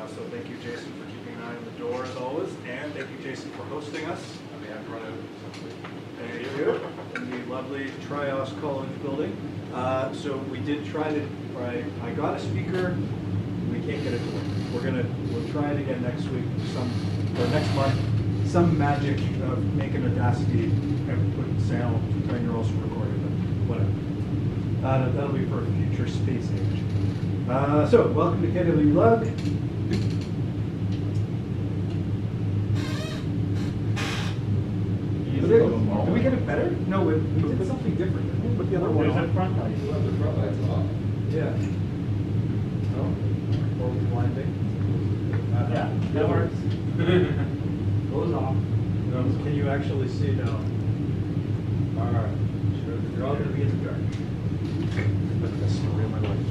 So thank you, Jason, for keeping an eye on the door as always, and thank you, Jason, for hosting us. I may have to run out. Thank you. In the lovely Trios College building. So we did try to, I got a speaker, we can't get it to work. We'll try it again next week, or next month, some magic of making Audacity and putting sound, and you're also recording it, whatever. That'll be for a future space age. So, welcome to KW-Lug. Did we get it better? No, we did something different. Didn't we put the other one on? front light. You have the front lights off. Yeah. No? Or we blinding? Yeah, that works. Goes off. Can you actually see now? Alright. Sure. You're all going to be in the dark. That's the story of my life.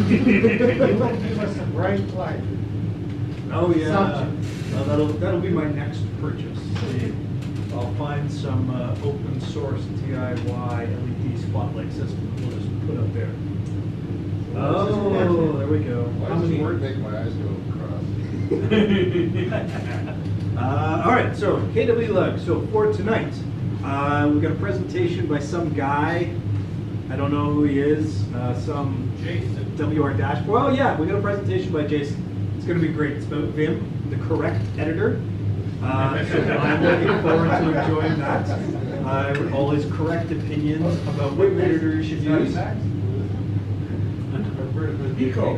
Give us a bright light. Oh yeah. That'll be my next purchase. I'll find some open source DIY LED spotlight system that we'll just put up there. Oh, there we go. Why How does many? it work make my eyes go across? All right, so KW-Lug. So for tonight, we've got a presentation by some guy. I don't know who he is. Some Jason. WRDashboard. Well, yeah, we got a presentation by Jason. It's going to be great. It's about Vim, the correct editor. So I'm looking forward to enjoying that. Always correct opinions about what editor you should use. Eco.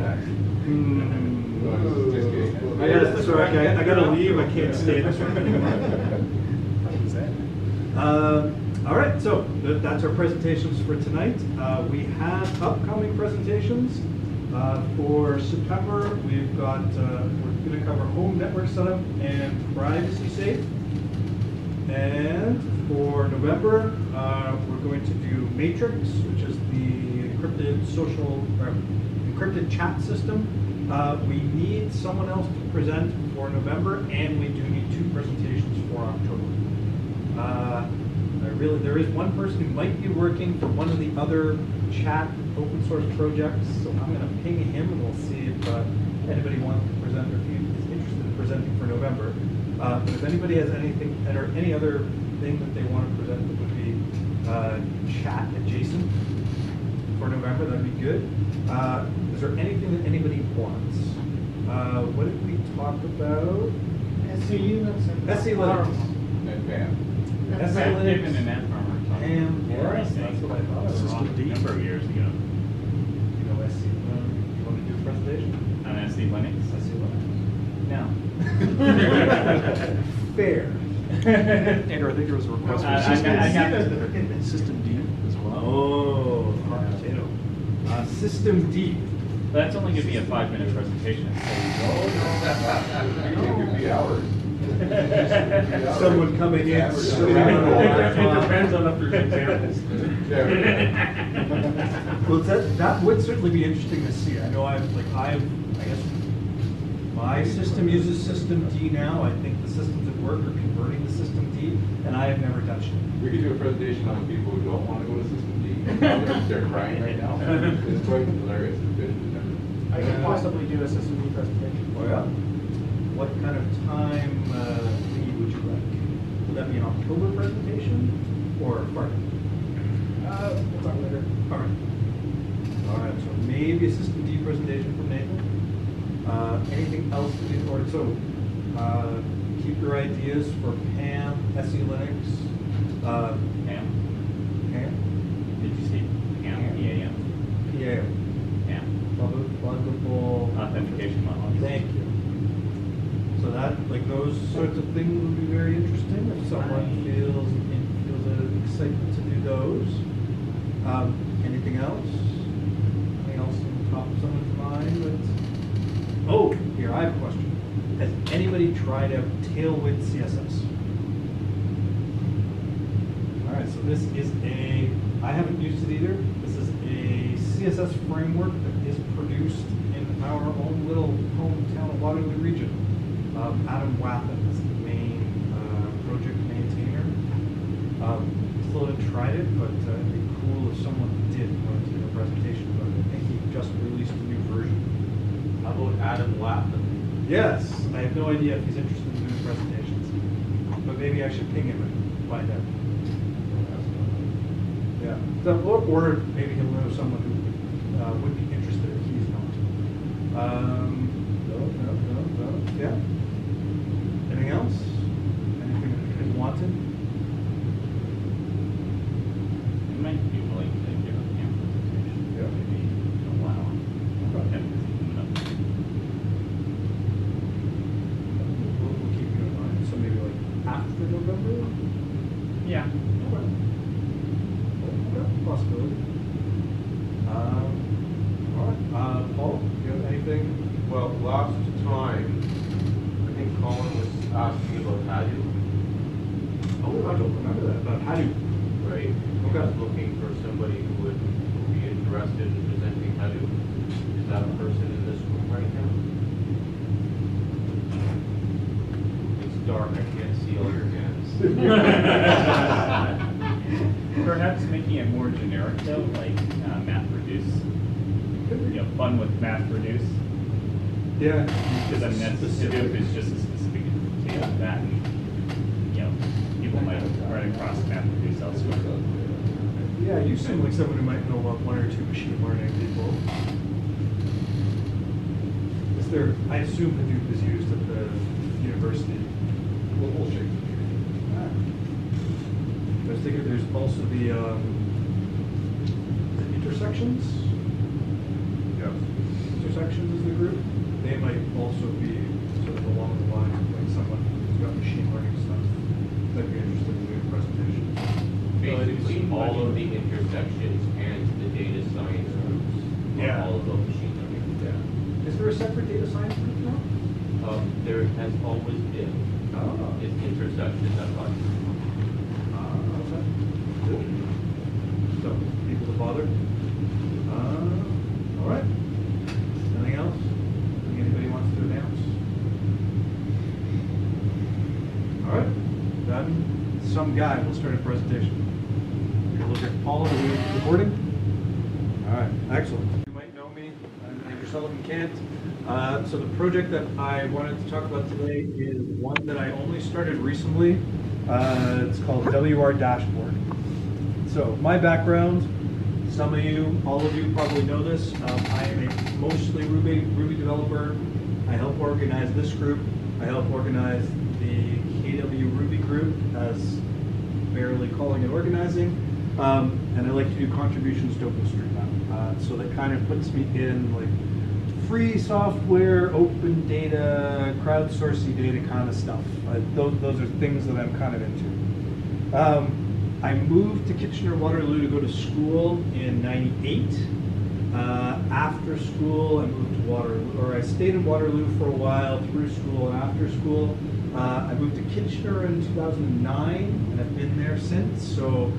I gotta leave. I can't stay this one anymore. All right, so that's our presentations for tonight. We have upcoming presentations. For September, we've got, we're going to cover home network setup and privacy safe. And for November, we're going to do Matrix, which is the encrypted encrypted chat system. We need someone else to present for November, and we do need 2 presentations for October. There is one person who might be working for one of the other chat open source projects, so I'm going to ping him and we'll see if anybody wants to present or if he is interested in presenting for November. But if anybody has anything or any other thing that they want to present that would be chat adjacent for November, that'd be good. Is there anything that anybody wants? What did we talk about? SE Linux and SE Linux. And BAM. SE Even Linux. an Ant Farmer. And Yes, that's what I thought. System D. A number of years ago. You know SE. You want to do a presentation? On SE Linux? SE Linux. No. Fair. Andrew, I think there was a request for I got System D as well. Oh, hot potato. System D. But that's only going to be a 5-minute presentation. It could be hours. Someone coming in. It depends on if there's examples. Well, that would certainly be interesting to see. I know I guess my system uses System D now. I think the systems at work are converting to System D, and I have never touched it. We could do a presentation on people who don't want to go to System D. They're crying right now. It's quite hilarious. It's good. I could possibly do a system D presentation. Oh yeah. What kind of time lead would you like? Would that be an October presentation or Friday? We'll talk later. All right. All right. So maybe a System D presentation from Nathan. Anything else to do? Or so keep your ideas for PAM, SE Linux, PAM? PAM, Did you see PAM? PAM? PAM, PAM. pluggable Authentication model. Thank you. So that, like those sorts of things would be very interesting if someone feels an excitement to do those. Anything else? Anything else on top of someone's mind? Oh, here, I have a question. Has anybody tried out Tailwind CSS? All right, so this is I haven't used it either. This is a CSS framework that is produced in our own little hometown of Waterloo Region. Adam Wappen is the main project maintainer. Still haven't tried it, but it'd be cool if someone did want to do a presentation about it. I think he just released a new version. How about Adam Lappin? Yes, I have no idea if he's interested in doing presentations, but maybe I should ping him and find out. Yeah, so, or maybe he'll know someone who would be interested if he's not. No. Yeah. Anything else? Anything that you wanted? It might be willing to give a camp presentation. Yeah. Maybe in a while. Okay. Kind of busy coming up. We'll keep you in mind. So maybe like after November? Yeah. Okay. Possibility. All right. Paul, do you have anything? Well, last time, I think Colin was asking about Hadoop, Oh, I don't remember that, about Hadoop. right? He Okay. was looking for somebody who would be interested in presenting Hadoop. Is that a person in this room right now? It's dark, I can't see all your hands. Perhaps making it more generic though, like MathReduce. You know, fun with MathReduce. Yeah. Because I mean, that's Hadoop is just a specific data of that, and you know, people might run across MathReduce elsewhere. Yeah, you seem like someone who might know about one or two machine learning people. Is there, I assume Hadoop is used at the university. We'll shake the tree. I was thinking there's also the intersections. Yes. Intersections is the group. They might also be sort of along the lines of like someone who's got machine learning stuff that'd be interested in doing a presentation. Basically, all of the intersections and the data science groups Yeah. are all about machine learning. Yeah. Is there a separate data science group now? There has always been, Oh. it's intersections at large. Okay. Good. So, people to bother? All right. Anything else? Anybody wants to announce? All right. Then, some guy will start a presentation. We're gonna look at Paul, are we recording? All right, excellent. You might know me, I'm Andrew Sullivan Kent. So the project that I wanted to talk about today is one that I only started recently. It's called WRDashboard. So my background, some of you, all of you probably know this. I am a mostly Ruby developer. I help organize this group. I help organize the KW Ruby group, as barely calling it organizing. And I like to do contributions to OpenStreetMap. So that kind of puts me in like free software, open data, crowdsourcing data kind of stuff. Those are things that I'm kind of into. I moved to Kitchener-Waterloo to go to school in '98. After school, I moved to Waterloo, or I stayed in Waterloo for a while through school and after school. I moved to Kitchener in 2009, and I've been there since. So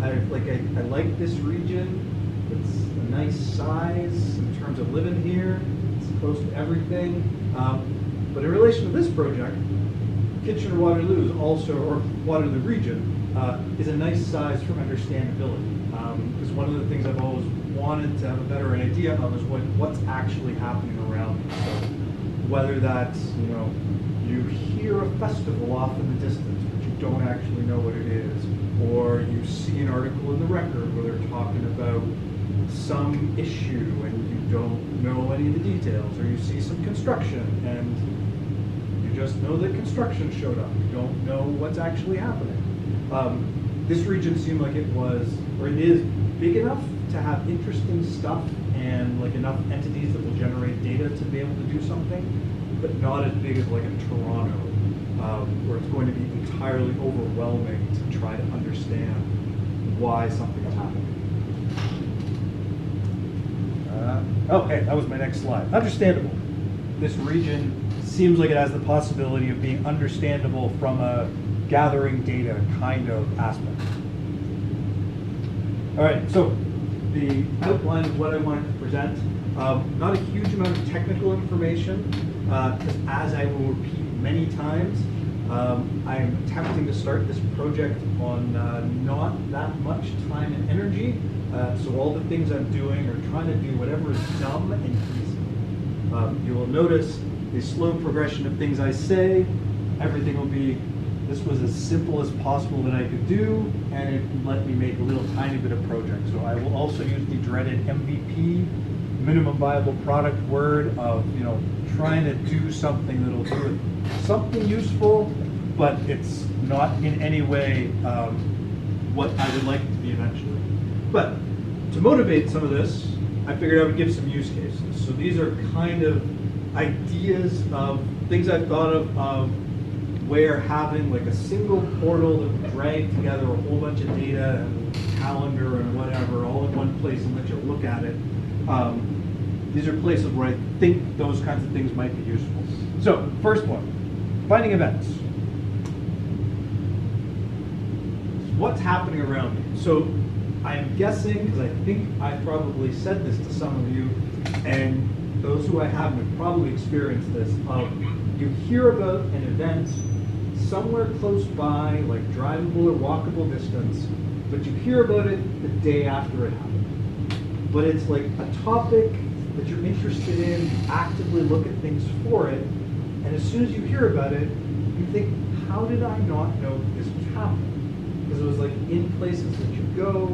I like this region. It's a nice size in terms of living here. It's close to everything. But in relation to this project, Kitchener-Waterloo is also, or Waterloo Region, is a nice size for understandability. Because one of the things I've always wanted to have a better idea of is what's actually happening around me. So whether that's, you hear a festival off in the distance, but you don't actually know what it is, or you see an article in the Record where they're talking about some issue and you don't know any of the details, or you see some construction and you just know that construction showed up. You don't know what's actually happening. This region seemed like it was, or it is, big enough to have interesting stuff and like enough entities that will generate data to be able to do something, but not as big as like a Toronto, where it's going to be entirely overwhelming to try to understand why something is happening. Okay, that was my next slide. Understandable. This region seems like it has the possibility of being understandable from a gathering data kind of aspect. All right, so the outline of what I wanted to present, not a huge amount of technical information, because as I will repeat many times, I am attempting to start this project on not that much time and energy. So all the things I'm doing are trying to do whatever is dumb and easy. You will notice the slow progression of things I say. Everything will be, this was as simple as possible that I could do, and it let me make a little tiny bit of project. So I will also use the dreaded MVP, minimum viable product word of, trying to do something that'll do it, something useful, but it's not in any way what I would like it to be eventually. But to motivate some of this, I figured I would give some use cases. So these are kind of ideas of things I've thought of where having like a single portal that would drag together a whole bunch of data and calendar and whatever all in one place and let you look at it. These are places where I think those kinds of things might be useful. So, first one, finding events. What's happening around me? So, I'm guessing, because I think I probably said this to some of you, and those who I haven't have probably experienced this, you hear about an event somewhere close by, like drivable or walkable distance, but you hear about it the day after it happened. But it's like a topic that you're interested in, you actively look at things for it, and as soon as you hear about it, you think, how did I not know this was happening? Because it was like in places that you go,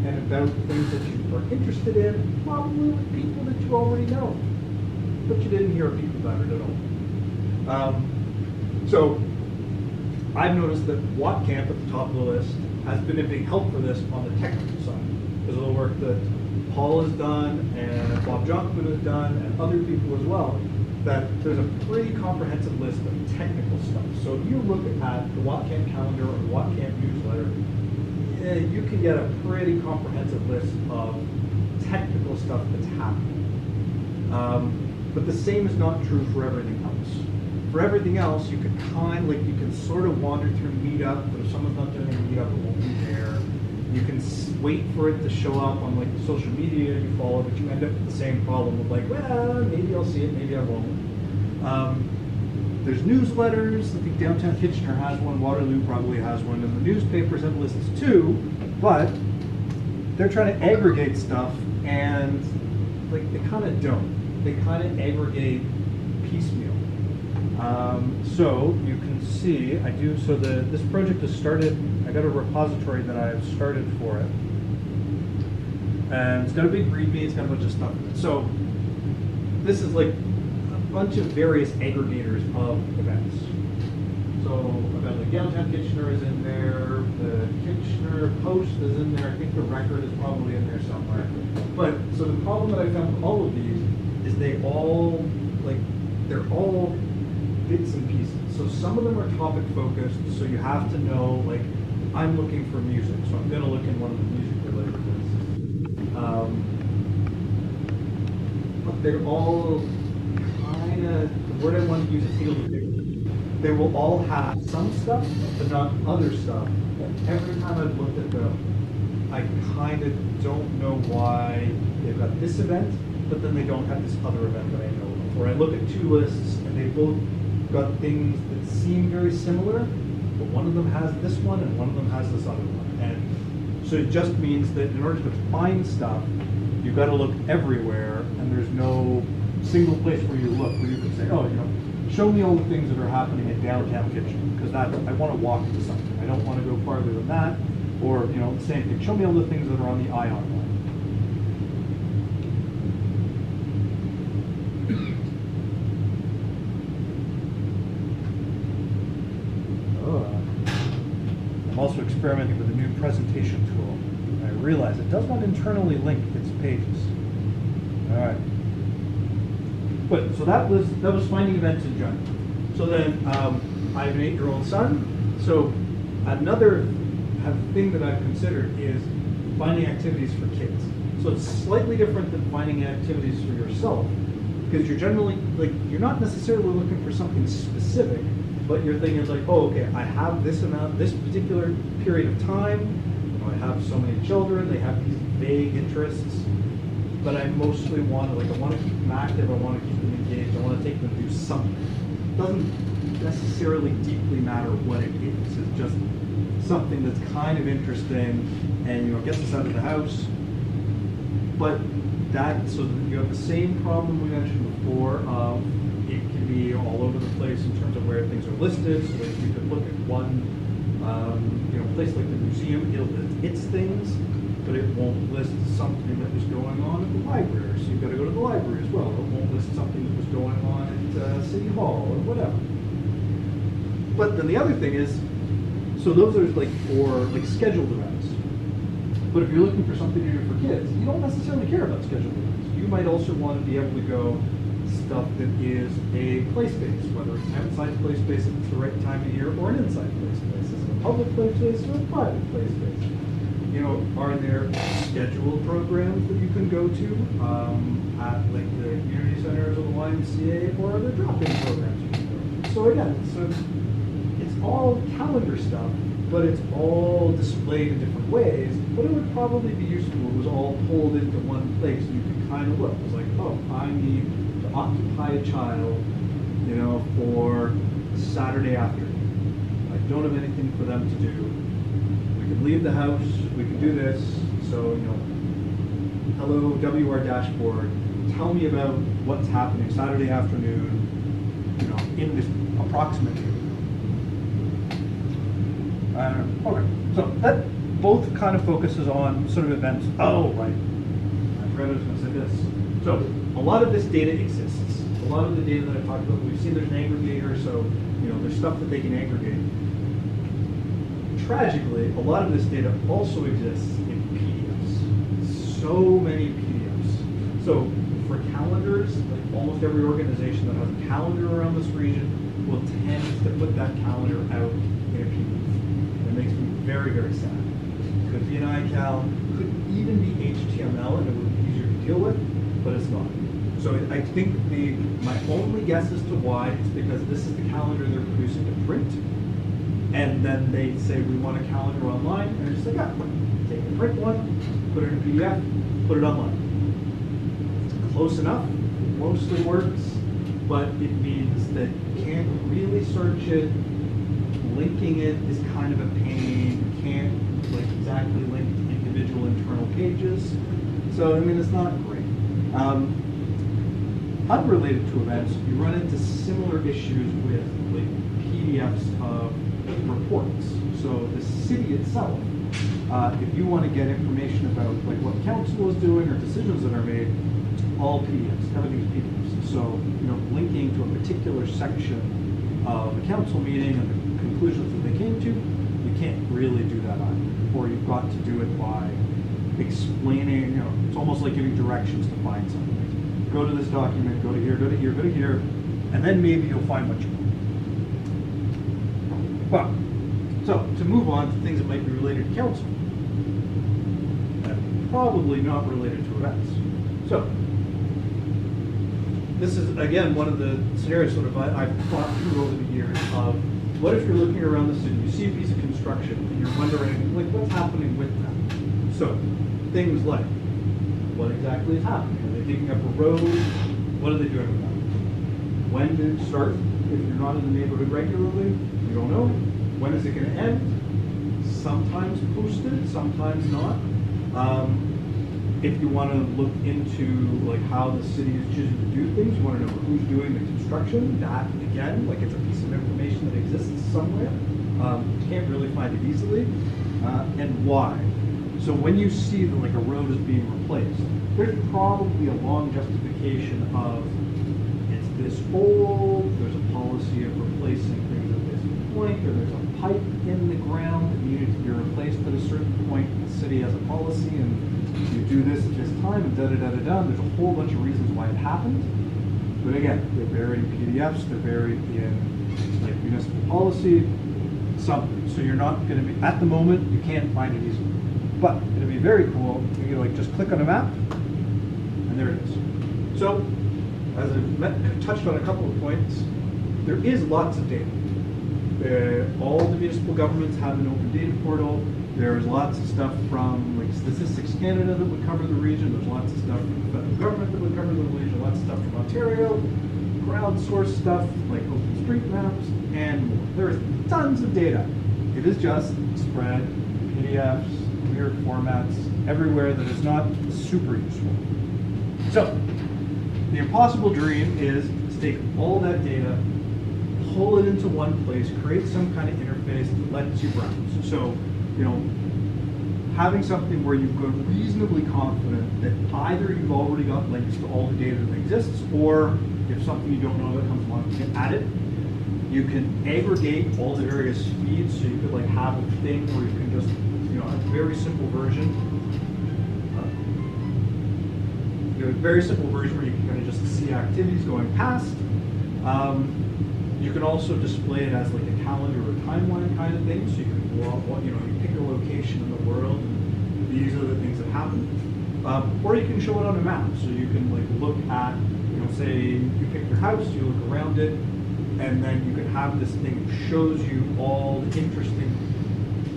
and about things that you are interested in, probably with people that you already know, but you didn't hear people about it at all. So I've noticed that WatCamp at the top of the list has been a big help for this on the technical side, because of the work that Paul has done and Bob Jonkman has done and other people as well, that there's a pretty comprehensive list of technical stuff. So if you look at the WatCamp calendar or the WatCamp newsletter, you can get a pretty comprehensive list of technical stuff that's happening. But the same is not true for everything else. For everything else, you can you can sort of wander through Meetup, but if someone's not doing a Meetup, it won't be there. You can wait for it to show up on like the social media you follow, but you end up with the same problem of like, well, maybe I'll see it, maybe I won't. There's newsletters. I think Downtown Kitchener has one, Waterloo probably has one, and the newspapers have lists too, but they're trying to aggregate stuff, and like they kind of don't. They kind of aggregate piecemeal. So you can see, this project has started, I got a repository that I've started for it. And it's got a big README, it's got a bunch of stuff in it. So this is like a bunch of various aggregators of events. So I've got like Downtown Kitchener is in there, the Kitchener Post is in there, I think the Record is probably in there somewhere. But, so the problem that I found with all of these is they're all bits and pieces. So some of them are topic focused, so you have to know, like, I'm looking for music, so I'm gonna look in one of the music related ones. But they're all kinda, the word I want to use is illiquid. They will all have some stuff, but not other stuff. And every time I've looked at them, I kind of don't know why they've got this event, but then they don't have this other event that I know of. Or I look at two lists and they both got things that seem very similar, but one of them has this one and one of them has this other one. And so it just means that in order to find stuff, you've got to look everywhere, and there's no single place where you look where you can say, oh, show me all the things that are happening at Downtown Kitchener, because I want to walk to something. I don't want to go farther than that. Or, the same thing, show me all the things that are on the ION line. I'm also experimenting with a new presentation tool. I realize it does not internally link its pages. All right. But so that was finding events in general. So then I have an 8-year-old son. So another thing that I've considered is finding activities for kids. So it's slightly different than finding activities for yourself, because you're generally you're not necessarily looking for something specific, but your thing is like, oh, okay, I have this particular period of time. I have so many children, they have these vague interests, but I mostly want to I want to keep them active, I want to keep them engaged, I want to take them to do something. It doesn't necessarily deeply matter what it is. It's just something that's kind of interesting and gets us out of the house. But that, so that you have the same problem we mentioned before of it can be all over the place in terms of where things are listed. So like you could look at one, place like the museum, it'll list its things, but it won't list something that was going on at the library. So you've got to go to the library as well. It won't list something that was going on at City Hall or whatever. But then the other thing is, so those are like for like scheduled events. But if you're looking for something to do for kids, you don't necessarily care about scheduled events. You might also want to be able to go stuff that is a play space, whether it's an outside play space if it's the right time of year, or an inside play space. Is it a public play space or a private play space? Are there scheduled programs that you can go to at like the community centers or the YMCA, or are there drop-in programs you can go to? So again, it's all calendar stuff, but it's all displayed in different ways. But it would probably be useful if it was all pulled into one place and you could kind of look. It's like, oh, I need to occupy a child, for Saturday afternoon. I don't have anything for them to do. We could leave the house, we could do this. So, hello, WRDashboard, tell me about what's happening Saturday afternoon, in this approximate area. Okay, so that both kind of focuses on sort of events. Oh, right. I forgot I was going to say this. So a lot of this data exists. A lot of the data that I talked about, we've seen there's an aggregator, so there's stuff that they can aggregate. Tragically, a lot of this data also exists in PDFs. So many PDFs. So for calendars, like almost every organization that has a calendar around this region will tend to put that calendar out in a PDF. It makes me very, very sad. Could be an iCal, could even be HTML, and it would be easier to deal with, but it's not. So I think my only guess as to why is because this is the calendar they're producing to print, and then they say we want a calendar online, and they're just like, take the print one, put it in a PDF, put it online. It's close enough, mostly works, but it means that you can't really search it. Linking it is kind of a pain. You can't exactly link to individual internal pages. So it's not great. Unrelated to events, you run into similar issues with PDFs of reports. So the city itself, if you want to get information about what council is doing or decisions that are made, all PDFs, everything's PDFs. So linking to a particular section of a council meeting and the conclusions that they came to, you can't really do that either. Or you've got to do it by explaining, it's almost like giving directions to find something. Go to this document, go to here, go to here, go to here, and then maybe you'll find what you want. Well, so to move on to things that might be related to council, and probably not related to events. So, this is, again, one of the scenarios I've thought through over the years of what if you're looking around the city, you see a piece of construction, and you're wondering, what's happening with that? So, things like, what exactly is happening? Are they digging up a road? What are they doing with that? When did it start? If you're not in the neighborhood regularly, you don't know. When is it going to end? Sometimes posted, sometimes not. If you want to look into how the city is choosing to do things, you want to know who's doing the construction. That again, it's a piece of information that exists somewhere. You can't really find it easily, and why. So when you see that a road is being replaced, there's probably a long justification of it's this old. There's a policy of replacing things at this point, or there's a pipe in the ground that needed to be replaced at a certain point. The city has a policy, and you do this at this time, and da-da-da-da-da. There's a whole bunch of reasons why it happened. But again, they're buried in PDFs, they're buried in municipal policy, something. So you're not going to be, at the moment, you can't find it easily. But it'd be very cool if you could just click on a map, and there it is. So, as I touched on a couple of points, there is lots of data. All the municipal governments have an open data portal. There's lots of stuff from Statistics Canada that would cover the region. There's lots of stuff from the federal government that would cover the region. Lots of stuff from Ontario, crowdsourced stuff like OpenStreetMaps, and more. There's tons of data. It is just spread PDFs, weird formats everywhere that is not super useful. So, the impossible dream is to take all that data, pull it into one place, create some kind of interface that lets you browse. So, you know, having something where you feel reasonably confident that either you've already got links to all the data that exists, or if something you don't know that comes along, you can add it. You can aggregate all the various feeds, so you could like have a thing where you can just, you know, a very simple version. A very simple version where you can kind of just see activities going past. You can also display it as like a calendar or timeline kind of thing, so you can go out, you know, you pick a location in the world, and these are the things that happen. Or you can show it on a map, so you can like look at, you know, say you pick your house, you look around it, and then you can have this thing that shows you all the interesting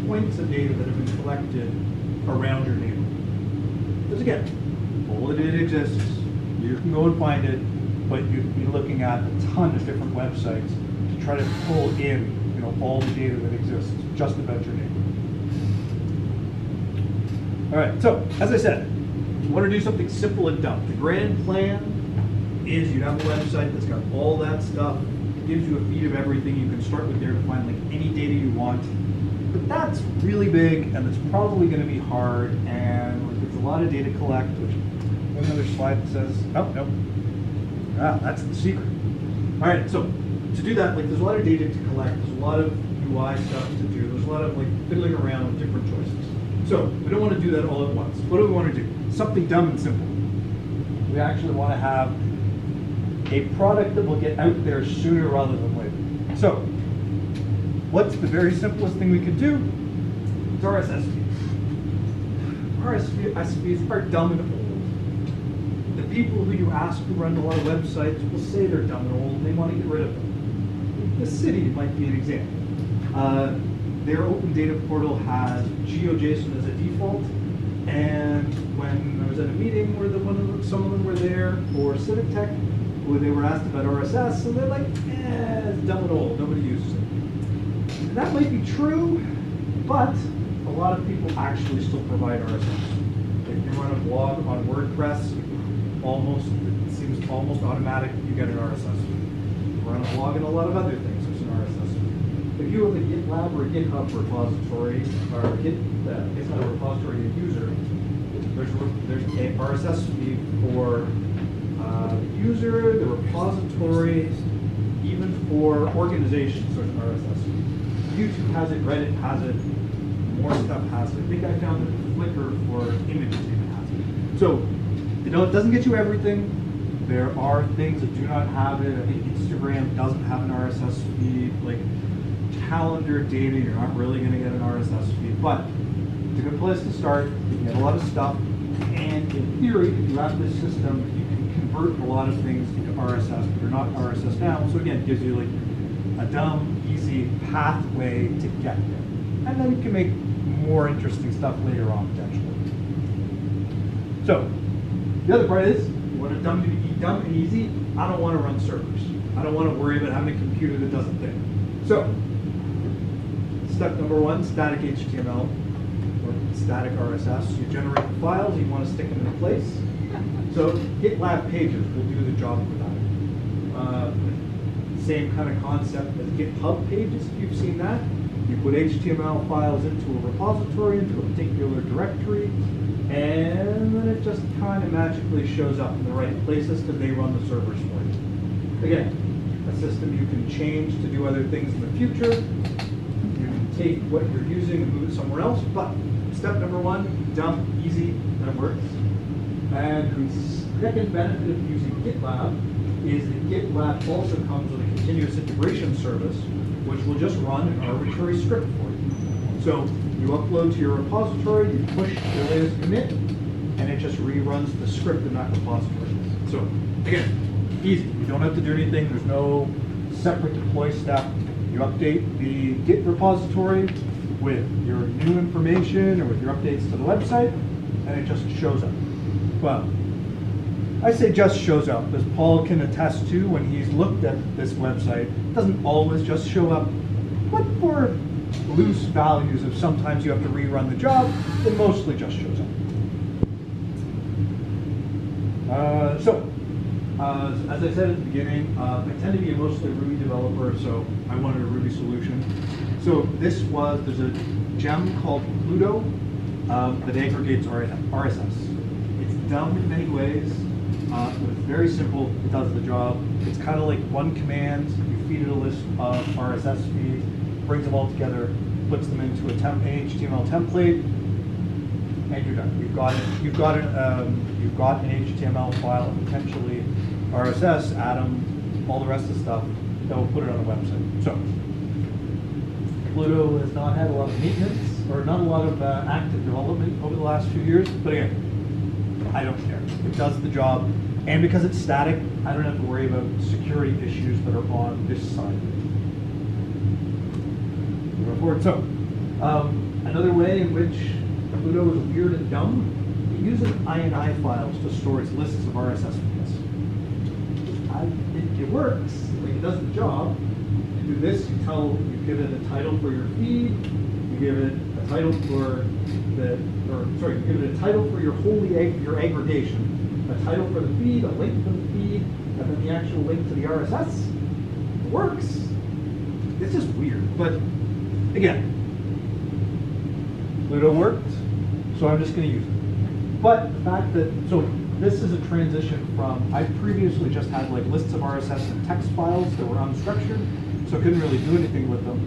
points of data that have been collected around your neighborhood. Because again, all the data exists, you can go and find it, but you'd be looking at a ton of different websites to try to pull in, you know, all the data that exists just about your neighborhood. All right, so as I said, you want to do something simple and dumb. The grand plan is you'd have a website that's got all that stuff, gives you a feed of everything. You can start with there to find like any data you want. But that's really big, and it's probably going to be hard, and there's a lot of data to collect, which another slide that says, oh, no. Ah, that's the secret. All right, so to do that, like there's a lot of data to collect, there's a lot of UI stuff to do, there's a lot of like fiddling around with different choices. So we don't want to do that all at once. What do we want to do? Something dumb and simple. We actually want to have a product that will get out there sooner rather than later. So what's the very simplest thing we could do? It's RSS feeds. RSS feeds are dumb and old. The people who you ask who run a lot of websites will say they're dumb and old and they want to get rid of them. The city might be an example. Their open data portal has GeoJSON as a default, and when I was at a meeting where some of them were there for Civic Tech, where they were asked about RSS, and they're like, it's dumb and old, nobody uses it. And that might be true, but a lot of people actually still provide RSS. If you run a blog on WordPress, it seems almost automatic you get an RSS feed. You run a blog and a lot of other things, there's an RSS feed. If you have a GitLab or a GitHub repository, or a GitHub repository user, there's an RSS feed for the user, the repository, even for organizations, there's an RSS feed. YouTube has it, Reddit has it, more stuff has it. I think I found that Flickr for images even has it. So, you know, it doesn't get you everything. There are things that do not have it. I think Instagram doesn't have an RSS feed. Like calendar data, you're not really going to get an RSS feed, but it's a good place to start. You can get a lot of stuff, and in theory, if you have this system, you can convert a lot of things into RSS, but they're not RSS now. So again, it gives you like a dumb, easy pathway to get there, and then you can make more interesting stuff later on potentially. So the other part is, you want it dumb to be dumb and easy. I don't want to run servers. I don't want to worry about having a computer that doesn't think. So step number one, static HTML or static RSS. You generate the files, you want to stick them in a place. So GitLab pages will do the job for that. Same kind of concept as GitHub pages, if you've seen that. You put HTML files into a repository, into a particular directory, and then it just kind of magically shows up in the right places because they run the servers for you. Again, a system you can change to do other things in the future. You can take what you're using and move it somewhere else, but step number one, dumb, easy, and it works. And the second benefit of using GitLab is that GitLab also comes with a continuous integration service, which will just run an arbitrary script for you. So you upload to your repository, you push the latest commit, and it just reruns the script in that repository. So again, easy. You don't have to do anything. There's no separate deploy step. You update the Git repository with your new information or with your updates to the website, and it just shows up. Well, I say just shows up, as Paul can attest to when he's looked at this website. It doesn't always just show up, but for loose values of sometimes you have to rerun the job, it mostly just shows up. As I said at the beginning, I tend to be a mostly Ruby developer, so I wanted a Ruby solution. So there's a gem called Pluto that aggregates RSS. It's dumb in many ways, but it's very simple. It does the job. It's kind of like one command. You feed it a list of RSS feeds, brings them all together, puts them into an HTML template, and you're done. You've got an HTML file, potentially RSS, Atom, all the rest of the stuff that will put it on a website. So Pluto has not had a lot of maintenance or not a lot of active development over the last few years, but again, I don't care. It does the job, and because it's static, I don't have to worry about security issues that are on this side. Moving forward. So another way in which Pluto is weird and dumb, it uses INI files to store its lists of RSS feeds. It works, like it does the job. You do this, you give it a title for your feed, you give it a title for you give it a title for your your aggregation, a title for the feed, a link for the feed, and then the actual link to the RSS. It works. It's just weird, but again, Pluto worked, so I'm just going to use it. But the fact that, so this is a transition from, I previously just had like lists of RSS and text files that were unstructured, so I couldn't really do anything with them.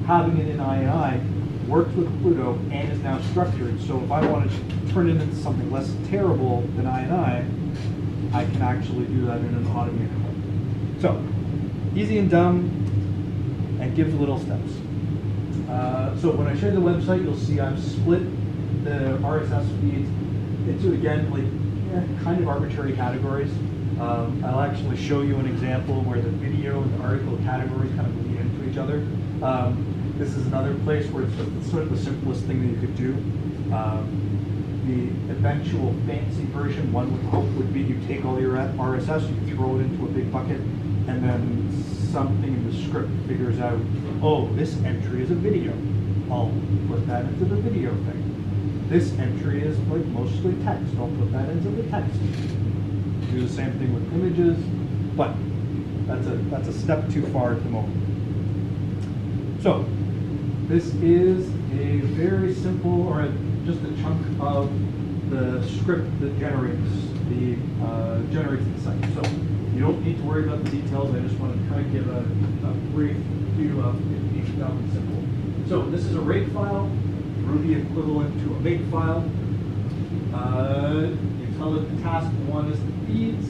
Having it in INI works with Pluto and is now structured, so if I wanted to turn it into something less terrible than INI, I can actually do that in an automated way. So, easy and dumb, and gives little steps. So when I show you the website, you'll see I've split the RSS feeds into, again, like kind of arbitrary categories. I'll actually show you an example where the video and the article categories kind of bleed into each other. This is another place where it's sort of the simplest thing that you could do. The eventual fancy version, one would hope, would be you take all your RSS, you throw it into a big bucket, and then something in the script figures out, oh, this entry is a video. I'll put that into the video thing. This entry is like mostly text. I'll put that into the text. Do the same thing with images, but that's a step too far at the moment. So this is a very simple, or just a chunk of the script that generates the site. So you don't need to worry about the details. I just want to kind of give a brief view of it being dumb and simple. So this is a rake file, Ruby equivalent to a make file. You tell it the task one is the feeds,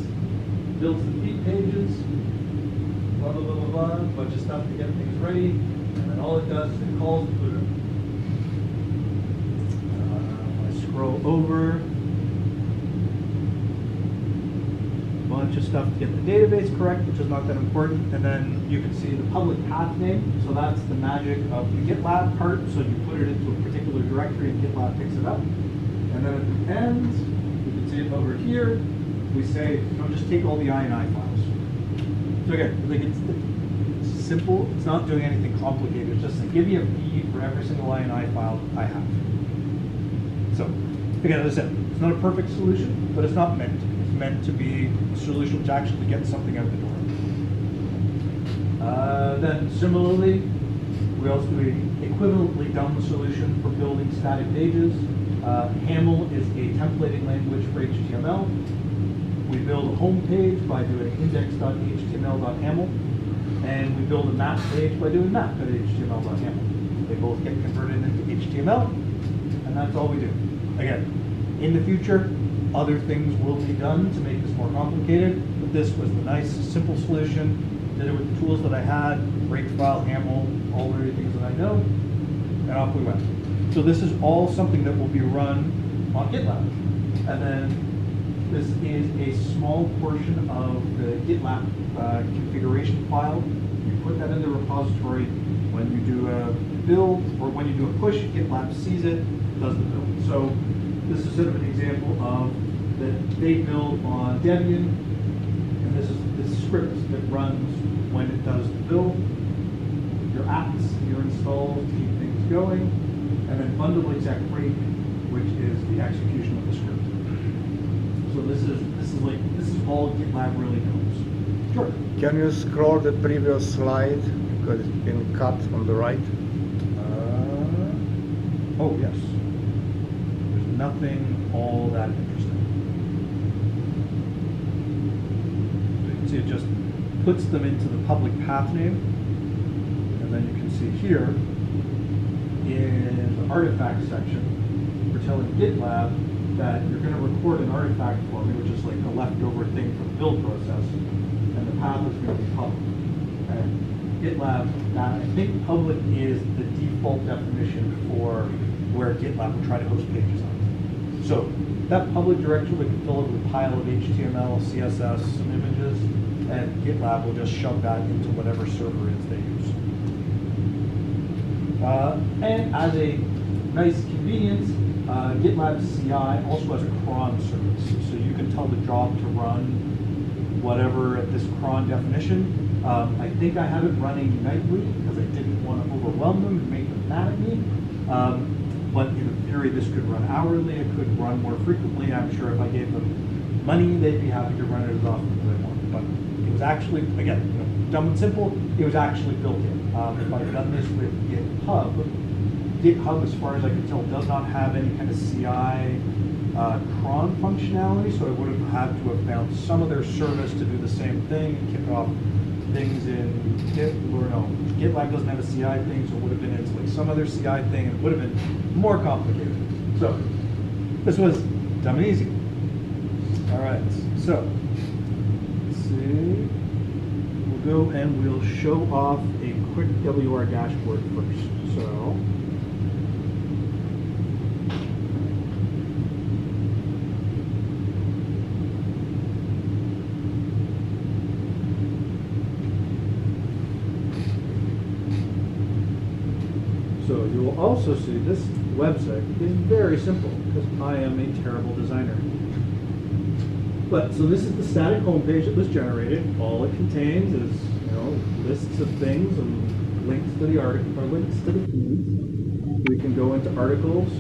builds the feed pages, blah, blah, blah, blah, blah, a bunch of stuff to get things ready, and then all it does is it calls Pluto. I scroll over, bunch of stuff to get the database correct, which is not that important, and then you can see the public path name, so that's the magic of the GitLab part, so you put it into a particular directory and GitLab picks it up. And then at the end, you can see it over here, we say, just take all the INI files. So again, like it's simple, it's not doing anything complicated, it's just like, give me a feed for every single INI file I have. So, again, as I said, it's not a perfect solution, but it's not meant to be. It's meant to be a solution which actually gets something out the door. Then similarly, we also do an equivalently dumb solution for building static pages. Haml is a templating language for HTML. We build a home page by doing index.html.haml, and we build a map page by doing map.html.haml. They both get converted into HTML, and that's all we do. Again, in the future, other things will be done to make this more complicated, but this was the nice, simple solution. Did it with the tools that I had, Breakfile, Haml, all the things that I know, and off we went. So this is all something that will be run on GitLab. And then this is a small portion of the GitLab configuration file. You put that in the repository. When you do a build, or when you do a push, GitLab sees it, does the build. So this is sort of an example of that they build on Debian, and this is the script that runs when it does the build. Your apps, your installs to keep things going, and then bundle exec break, which is the execution of the script. So this is all GitLab really knows. Sure. Can you scroll the previous slide because it's been cut on the right? Oh, yes. There's nothing all that interesting. So you can see it just puts them into the public path name. And then you can see here in the artifact section, we're telling GitLab that you're going to record an artifact for me, which is like a leftover thing from the build process, and the path is going to be public. Okay? GitLab, I think public is the default definition for where GitLab will try to host pages on. So that public directory, we can fill it with a pile of HTML, CSS, some images, and GitLab will just shove that into whatever server it is they use. And as a nice convenience, GitLab CI also has a cron service. So you can tell the job to run whatever at this cron definition. I think I have it running nightly because I didn't want to overwhelm them and make them mad at me. But in theory, this could run hourly. It could run more frequently. I'm sure if I gave them money, they'd be happy to run it as often as they want. But it was actually, again, dumb and simple, it was actually built in. If I've done this with GitHub, as far as I can tell, does not have any kind of CI cron functionality, so I would have had to have found some of their service to do the same thing, kick off things in GitLab doesn't have a CI thing, so it would have been into like some other CI thing, and it would have been more complicated. So this was dumb and easy. All right, so let's see. We'll go and we'll show off a quick WRDashboard first. So. So you will also see this website is very simple because I am a terrible designer. But so this is the static homepage that was generated. All it contains is lists of things and links to the article or links to the feeds. We can go into articles.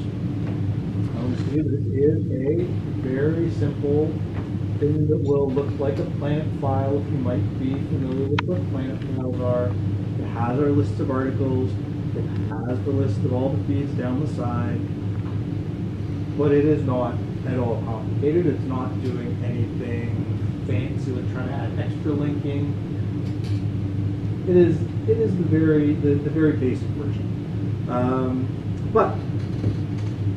See, this is a very simple thing that will look like a Planet file if you might be familiar with what Planet files are. It has our list of articles. It has the list of all the feeds down the side, but it is not at all complicated. It's not doing anything fancy like trying to add extra linking. It is the very basic version, but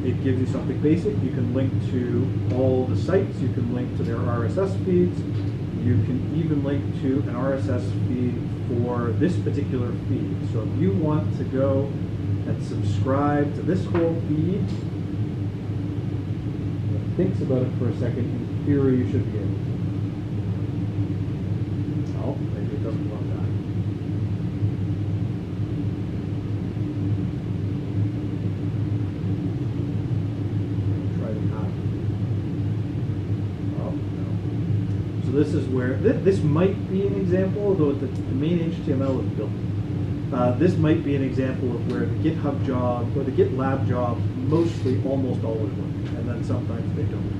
it gives you something basic. You can link to all the sites. You can link to their RSS feeds. You can even link to an RSS feed for this particular feed. So if you want to go and subscribe to this whole feed, thinks about it for a second, in theory you should be able to. Oh, maybe it doesn't want that. Try to have. Oh, no. So this is where, this might be an example, although the main HTML is built. This might be an example of where the GitHub job or the GitLab jobs mostly almost always work, and then sometimes they don't.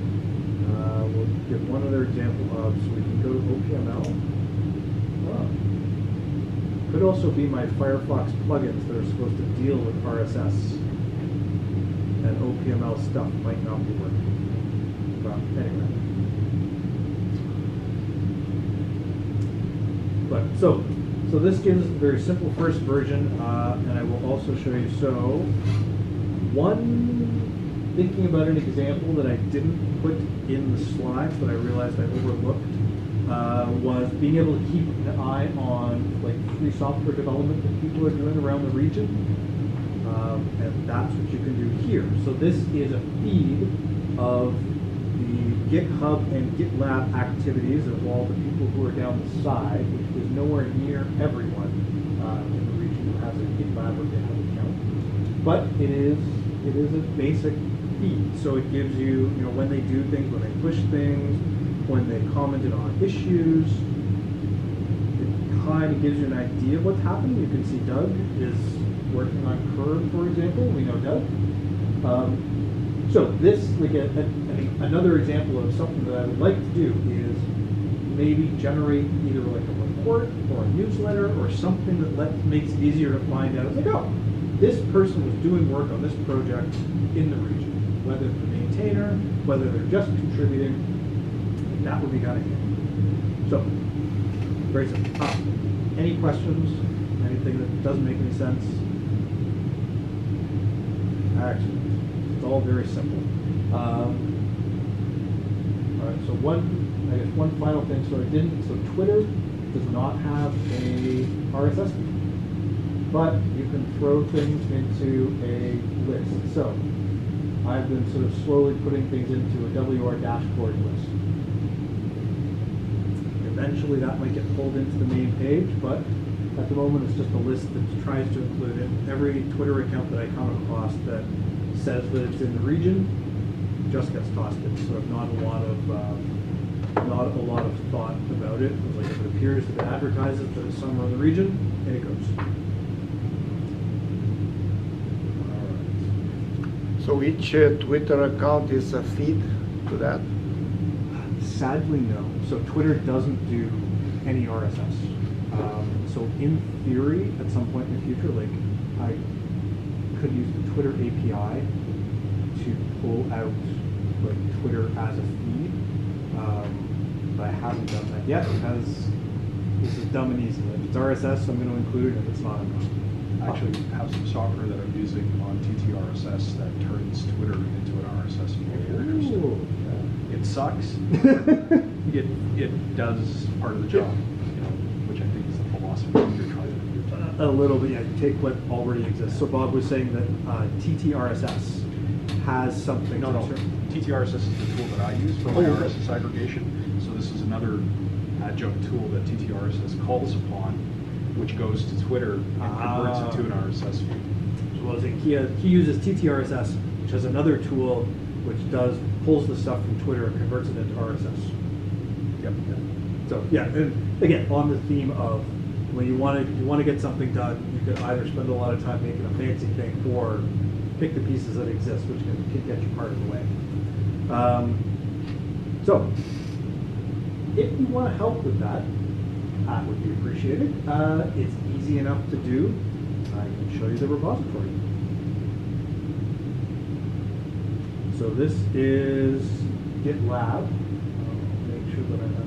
We'll give one other example of, so we can go to OPML. Could also be my Firefox plugins that are supposed to deal with RSS, and OPML stuff might not be working. But anyway. But so this gives us a very simple first version, and I will also show you. So thinking about an example that I didn't put in the slides, but I realized I overlooked, was being able to keep an eye on like free software development that people are doing around the region, and that's what you can do here. So this is a feed of the GitHub and GitLab activities of all the people who are down the side, which is nowhere near everyone in the region who has a GitLab or GitHub account. But it is a basic feed. So it gives you, when they do things, when they push things, when they commented on issues. It kind of gives you an idea of what's happening. You can see Doug is working on Curve, for example. We know Doug. So this, like an another example of something that I would like to do is maybe generate either like a report or a newsletter or something that makes it easier to find out. It's like, oh, this person was doing work on this project in the region, whether they're the maintainer, whether they're just contributing. That would be kind of handy. So, very simple. Any questions? Anything that doesn't make any sense? Excellent. It's all very simple. All right. So I guess one final thing. So Twitter does not have a RSS feed, but you can throw things into a list. So I've been sort of slowly putting things into a WRDashboard list. Eventually that might get pulled into the main page, but at the moment it's just a list that tries to include in every Twitter account that I come across that says that it's in the region, just gets tossed in. So not a lot of thought about it. It's like if it appears that it advertises that it's somewhere in the region, and it goes. So each Twitter account is a feed to that? Sadly, no. So Twitter doesn't do any RSS. So in theory, at some point in the future, like I could use the Twitter API to pull out like Twitter as a feed, but I haven't done that yet because this is dumb and easy. If it's RSS, I'm going to include it. If it's not, I'm not. I actually have some software that I'm using on TTRSS that turns Twitter into an RSS feed if you're interested. Ooh. It sucks. It does part of the job, which I think is the philosophy you're trying to do. A little bit, yeah. You take what already exists. So Bob was saying that TTRSS has something. No. TTRSS is the tool that I use for my RSS aggregation. So this is another adjunct tool that TTRSS calls upon, which goes to Twitter and converts it to an RSS feed. Well, he uses TTRSS, which has another tool which pulls the stuff from Twitter and converts it into RSS. Yep. So yeah, and again, on the theme of when you want to get something done, you can either spend a lot of time making a fancy thing or pick the pieces that exist, which can get you part of the way. So if you want to help with that, that would be appreciated. It's easy enough to do. I can show you the repository. So this is GitLab. Make sure that I have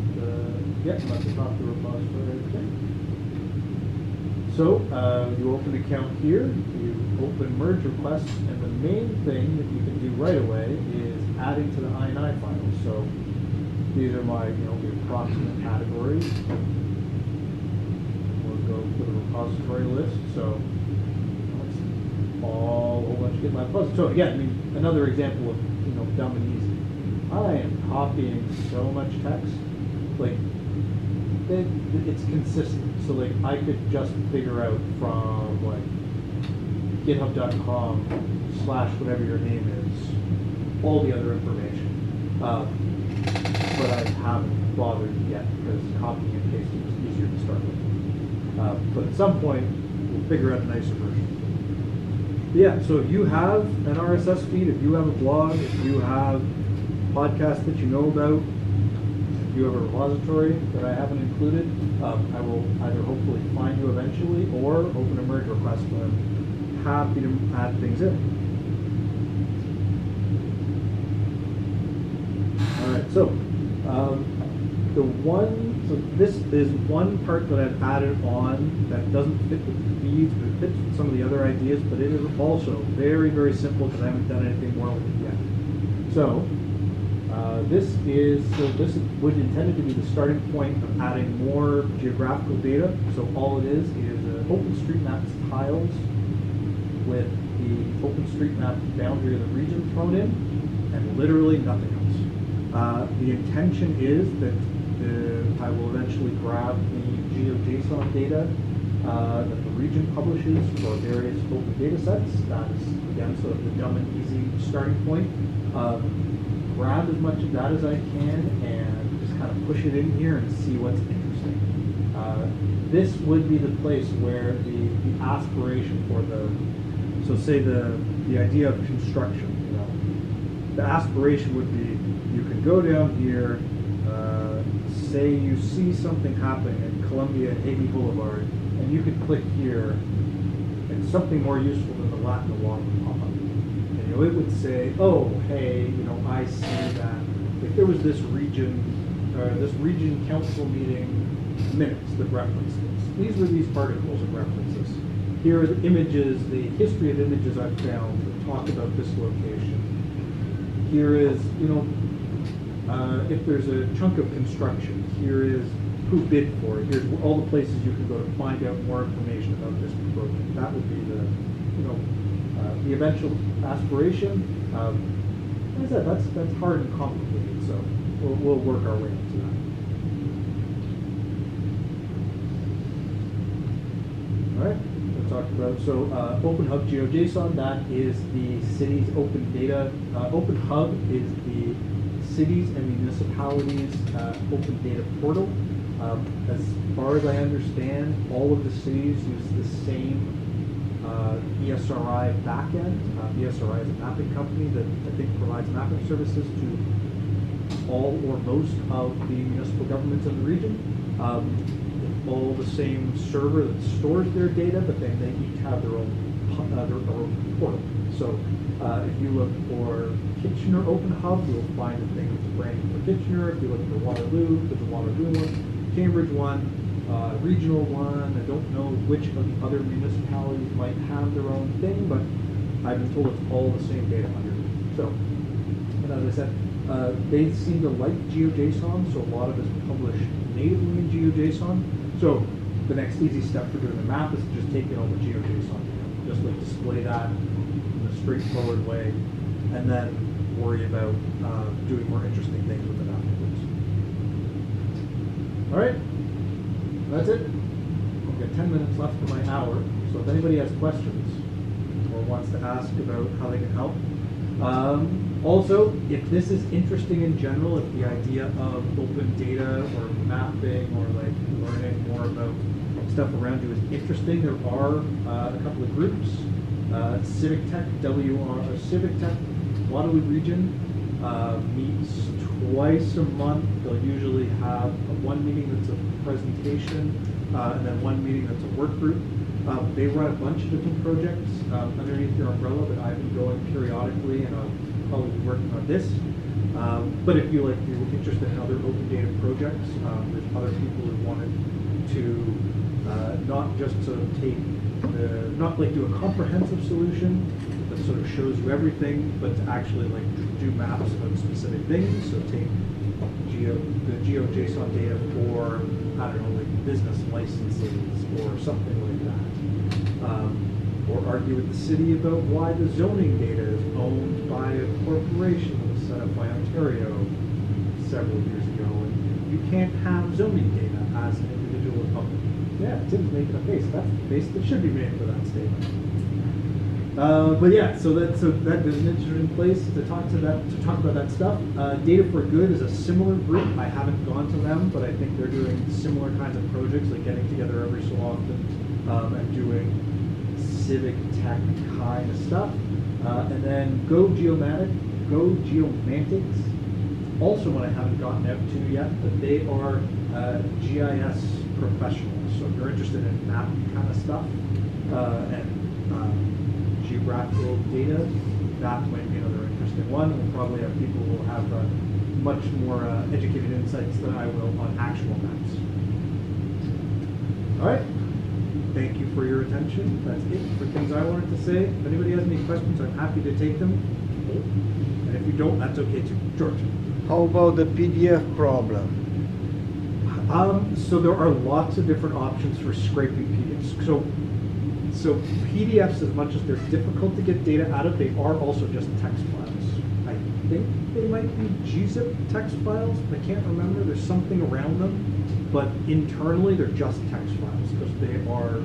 I'm at the top of the repository. Okay. So you open an account here, you open merge requests, and the main thing that you can do right away is adding to the INI files. So these are my, the approximate categories. We'll go for the repository list. So a whole bunch of GitLab puzzles. So again, another example of dumb and easy. I am copying so much text, like it's consistent. So like I could just figure out from like github.com / whatever your name is, all the other information. But I haven't bothered yet because copying and pasting is easier to start with. But at some point, we'll figure out a nicer version. Yeah, so if you have an RSS feed, if you have a blog, if you have podcasts that you know about, if you have a repository that I haven't included, I will either hopefully find you eventually or open a merge request. I'm happy to add things in. All right, so this is one part that I've added on that doesn't fit with the feeds, but it fits with some of the other ideas, but it is also very, very simple because I haven't done anything more with it yet. So this was intended to be the starting point of adding more geographical data. So all it is OpenStreetMap's tiles with the OpenStreetMap boundary of the region thrown in, and literally nothing else. The intention is that I will eventually grab the GeoJSON data that the region publishes for various open data sets. That is, again, sort of the dumb and easy starting point. Grab as much of that as I can and just kind of push it in here and see what's interesting. This would be the place where the aspiration for so say the idea of construction, the aspiration would be you can go down here, say you see something happening in Columbia and Hague Boulevard, and you could click here, and something more useful than the Latin law would pop up. And it would say, oh, hey, I see that if there was this region council meeting minutes that reference this. These were these articles of references. Here are the images, the history of images I've found that talk about this location. Here is, if there's a chunk of construction, here is who bid for it. Here's all the places you can go to find out more information about this project. That would be the eventual aspiration. Like I said, that's hard and complicated, so we'll work our way into that. All right, we'll talk about, so Open Hub GeoJSON, that is the city's open data. Open Hub is the cities and municipalities open data portal. As far as I understand, all of the cities use the same ESRI backend. ESRI is a mapping company that I think provides mapping services to all or most of the municipal governments in the region. All the same server that stores their data, but then they each have their own portal. So if you look for Kitchener Open Hub, you'll find a thing that's branded for Kitchener. If you look for Waterloo, there's a Waterloo one, Cambridge one, regional one. I don't know which of the other municipalities might have their own thing, but I've been told it's all the same data underneath. So, and as I said, they seem to like GeoJSON, so a lot of it's published natively in GeoJSON. So the next easy step for doing the map is to just take in all the GeoJSON data, just like display that in a straightforward way, and then worry about doing more interesting things with it afterwards. All right, that's it. I've got 10 minutes left for my hour, so if anybody has questions or wants to ask about how they can help. Also, if this is interesting in general, if the idea of open data or mapping or like learning more about stuff around you is interesting, there are a couple of groups. Civic Tech, Civic Tech, Waterloo Region meets twice a month. They'll usually have one meeting that's a presentation and then one meeting that's a work group. They run a bunch of different projects underneath their umbrella, but I've been going periodically, and I'll probably be working on this. But if you're interested in other open data projects, there's other people who wanted to not just sort of take not like do a comprehensive solution that sort of shows you everything, but to actually like do maps about specific things. So take the GeoJSON data for, I don't know, like business licenses or something like that. Or argue with the city about why the zoning data is owned by a corporation that was set up by Ontario several years ago, and you can't have zoning data as an individual or public. Yeah, Tim's making a face. That's the face that should be made for that statement. But yeah, so that there's an interesting place to talk about that stuff. Data for Good is a similar group. I haven't gone to them, but I think they're doing similar kinds of projects, like getting together every so often and doing civic tech kind of stuff. And then Go Geomantics, also one I haven't gotten out to yet, but they are GIS professionals. So if you're interested in mapping kind of stuff and geographical data, that might be another interesting one. We'll probably have people who will have much more educated insights than I will on actual maps. All right. Thank you for your attention. That's it for things I wanted to say. If anybody has any questions, I'm happy to take them. And if you don't, that's okay too. George. How about the PDF problem? So there are lots of different options for scraping PDFs. So PDFs, as much as they're difficult to get data out of, they are also just text files. I think they might be gzip text files. I can't remember. There's something around them. But internally, they're just text files because they are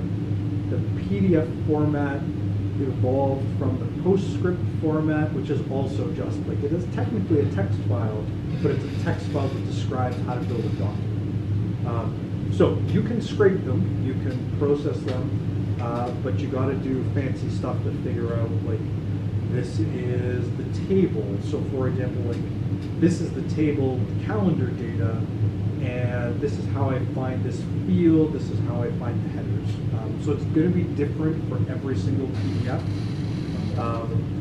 the PDF format evolved from the PostScript format, which is also just like, it is technically a text file, but it's a text file that describes how to build a document. So you can scrape them, you can process them, but you got to do fancy stuff to figure out, like, this is the table. So for example, like this is the table with calendar data, and this is how I find this field, this is how I find the headers. So it's going to be different for every single PDF.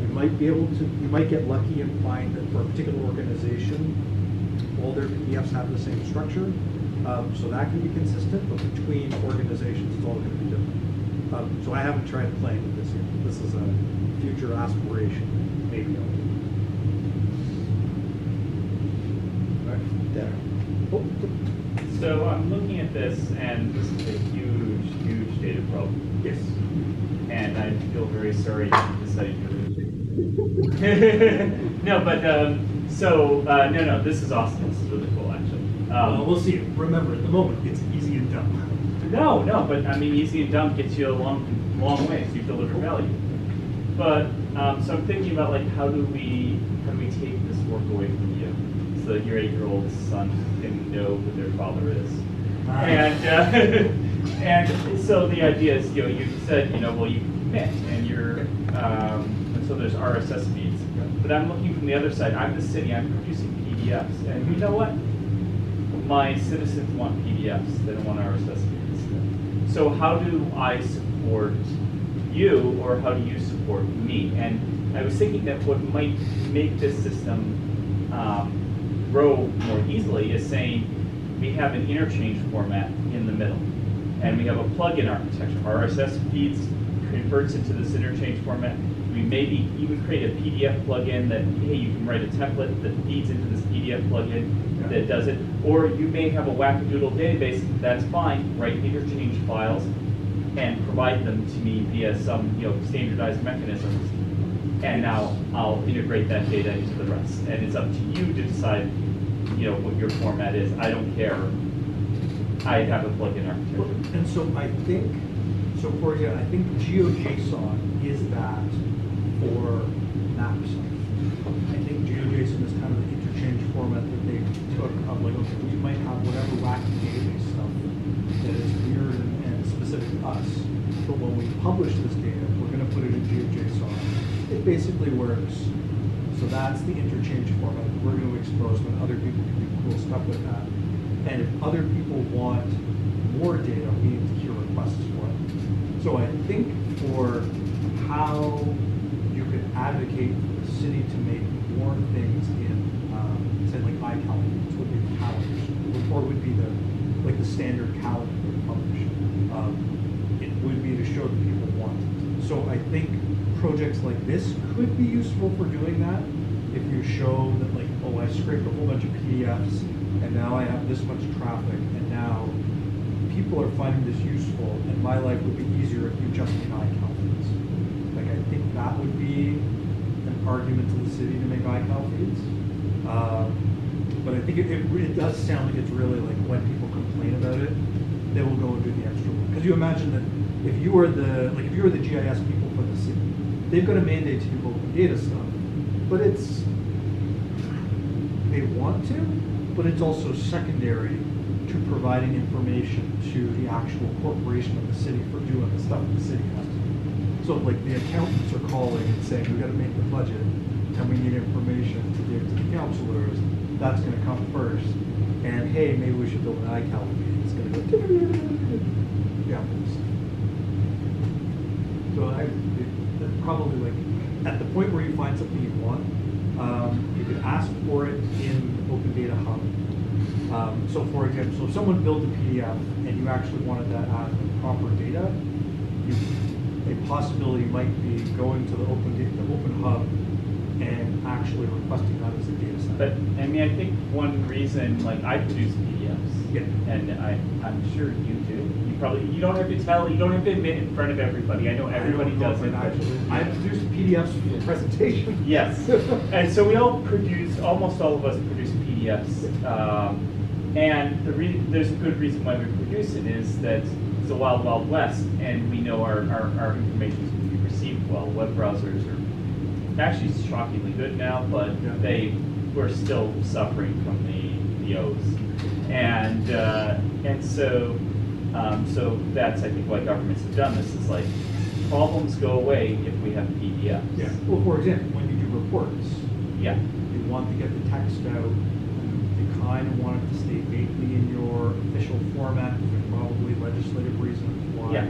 You might be able to, you might get lucky and find that for a particular organization, all their PDFs have the same structure. So that can be consistent, but between organizations, it's all going to be different. So I haven't tried playing with this yet. This is a future aspiration, maybe. There. Oh, So I'm looking at this, and this is a huge, huge data problem. yes. And I feel very sorry you decided to No, but, no, this is awesome. This is really cool, actually. We'll see. Remember, at the moment, it's easy and dumb. No, but I mean, easy and dumb gets you a long way, so you deliver value. But, so I'm thinking about like, how do we take this work away from you, so that your 8-year-old son can know who their father is? And so the idea is, you said, well, you commit, and and so there's RSS feeds. But I'm looking from the other side. I'm the city. I'm producing PDFs, and you know what? My citizens want PDFs. They don't want RSS feeds. So how do I support you, or how do you support me? And I was thinking that what might make this system grow more easily is saying we have an interchange format in the middle, and we have a plugin architecture. RSS feeds converts into this interchange format. We maybe even create a PDF plugin that, hey, you can write a template that feeds into this PDF plugin that does it. Or you may have a wackadoodle database, that's fine, write interchange files and provide them to me via some standardized mechanisms. And now I'll integrate that data into the rest. And it's up to you to decide what your format is. I don't care. I have a plugin architecture. And so I think, for example, I think GeoJSON is that for maps. I think GeoJSON is kind of the interchange format that they took of like, okay, we might have whatever wacky database stuff that is weird and specific to us, but when we publish this data, we're going to put it in GeoJSON. It basically works. So that's the interchange format that we're going to expose when other people can do cool stuff with that. And if other people want more data, we need to hear requests for it. So I think for how you could advocate for the city to make more things in, say, like iCalendars, would be the calendars, or would be the standard calendar that we publish. It would be to show that people want it. So I think projects like this could be useful for doing that. If you show that, like, oh, I scraped a whole bunch of PDFs, and now I have this much traffic, and now people are finding this useful, and my life would be easier if you just made iCalendars. Like, I think that would be an argument to the city to make iCal feeds. But I think it does sound like it's really like when people complain about it, they will go and do the extra work. Because you imagine that if you were the GIS people for the city, they've got a mandate to do open data stuff, but they want to, but it's also secondary to providing information to the actual corporation of the city for doing the stuff that the city has to do. So like the accountants are calling and saying, we've got to make the budget and we need information to give to the councilors, that's going to come first. And hey, maybe we should build an iCal feed. It's going to go, yeah. So probably like at the point where you find something you want, you could ask for it in Open Data Hub. So for example, so if someone built a PDF and you actually wanted that as the proper data, a possibility might be going to the Open Hub and actually requesting that as a data set. But I mean, I think one reason, like, I produce PDFs, Yeah. and I'm sure you do. You don't have to tell, you don't have to admit in front of everybody. I know everybody does it. Actually, I produce PDFs for the presentation. Yes, and so we all produce, almost all of us produce PDFs. And there's a good reason why we produce it is that it's a wild, wild west, and we know our information is going to be received well. Web browsers are actually shockingly good now, but we're still suffering from the O's. And so that's, I think, why governments have done this, is like, problems go away if we have PDFs. Yeah. Well, for example, when you do reports, Yeah. you want to get the text out, and you kind of want it to stay vaguely in your official format, because there's probably legislative reasons why Yeah.